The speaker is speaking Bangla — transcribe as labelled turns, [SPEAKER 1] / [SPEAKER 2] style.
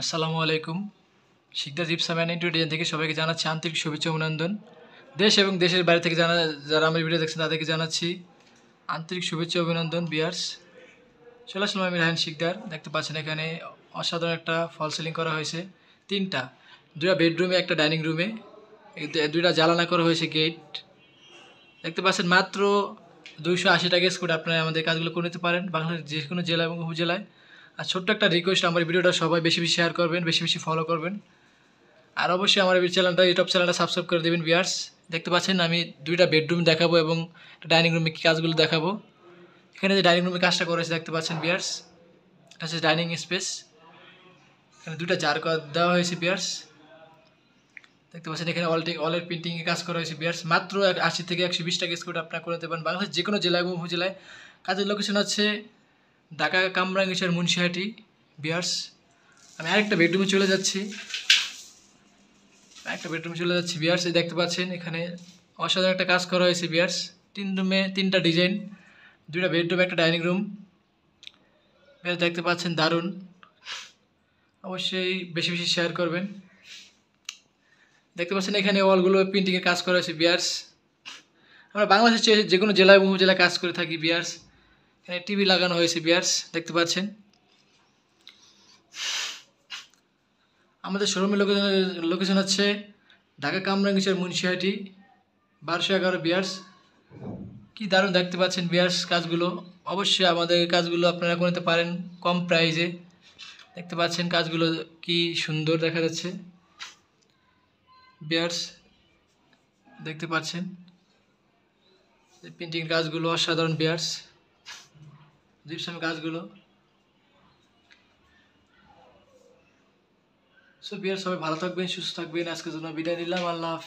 [SPEAKER 1] আসসালামু আলাইকুম। Sikdar gypsum and interior design থেকে সবাইকে জানাচ্ছি আন্তরিক শুভেচ্ছা ও অভিনন্দন। দেশ এবং দেশের বাইরে থেকে যারা আমার ভিডিও দেখছেন তাদেরকে জানাচ্ছি আন্তরিক শুভেচ্ছা ও অভিনন্দন বিয়ার্স। চলে আসলাম আমি রায়হান শিকদার। দেখতে পাচ্ছেন এখানে অসাধারণ একটা ফল সিলিং করা হয়েছে। দুটা বেডরুমে, একটা ডাইনিং রুমে, দুইটা জ্বালানা করা হয়েছে গেট। দেখতে পাচ্ছেন মাত্র 280 টাকা স্কোয়ার আপনারা আমাদের কাজগুলো করে নিতে পারেন বাংলাদেশের যে কোনো জেলা এবং উপজেলায়। আর ছোট্ট একটা রিকোয়েস্ট, আমার ভিডিওটা সবাই বেশি বেশি শেয়ার করবেন, বেশি বেশি ফলো করবেন। আর অবশ্যই আমার এই ইউটিউব চ্যানেলটা সাবস্ক্রাইব করে দেবেন ভিউয়ার্স। দেখতে পাচ্ছেন আমি দুইটা বেডরুম দেখাবো এবং ডাইনিং রুমে কী কাজগুলো দেখাবো। এখানে যে ডাইনিং রুমে কাজটা করেছে দেখতে পাচ্ছেন ভিউয়ার্স, এটা হচ্ছে ডাইনিং স্পেস। এখানে দুটা জার দেওয়া হয়েছে ভিউয়ার্স। দেখতে পাচ্ছেন এখানে অলের প্রিন্টিংয়ে কাজ করা হয়েছে ভিউয়ার্স। মাত্র 80 থেকে 120 টাকা স্কোয়ার আপনারা করে নিতে পারেন বাংলাদেশের যে কোনো জেলা এবং উপজেলায়। কাজের লোকেশন হচ্ছে ঢাকা কামরাঙ্গীরচর মুন্সিহাটি ভিউয়ার্স। আমি আরেকটা বেডরুমে চলে যাচ্ছি ভিউয়ার্স। এই দেখতে পাচ্ছেন এখানে অসাধারণ একটা কাজ করা হয়েছে ভিউয়ার্স। 3 রুমে 3টা ডিজাইন, 2টা বেডরুম, একটা ডাইনিং রুম। ভিউয়ার্স দেখতে পাচ্ছেন দারুণ। অবশ্যই বেশি বেশি শেয়ার করবেন। দেখতে পাচ্ছেন এখানে ওয়ালগুলো প্রিন্টিংয়ের কাজ করা হয়েছে ভিউয়ার্স। আমরা বাংলাদেশের যে কোনো জেলা এবং উপজেলায় কাজ করে থাকি ভিউয়ার্স। এখানে টিভি লাগানো হয়েছে ভিউয়ার্স, দেখতে পাচ্ছেন। আমাদের শোরুমের লোকেশন হচ্ছে ঢাকা কামরাঙ্গীরচর মুন্সিহাটি 1211 ভিউয়ার্স। কি দারুণ দেখতে পাচ্ছেন ভিউয়ার্স কাজগুলো। অবশ্যই আমাদের কাজগুলো আপনারা করে নিতে পারেন কম প্রাইসে। দেখতে পাচ্ছেন কাজগুলো কি সুন্দর দেখা যাচ্ছে ভিউয়ার্স। দেখতে পাচ্ছেন প্রিন্টিং কাজগুলো অসাধারণ ভিউয়ার্স, জিপসাম কাজগুলো। সো ভিউয়ার্স সবাই ভালো থাকবেন, সুস্থ থাকবেন। আজকের জন্য বিদায় নিলাম। আল্লাহ হাফেজ।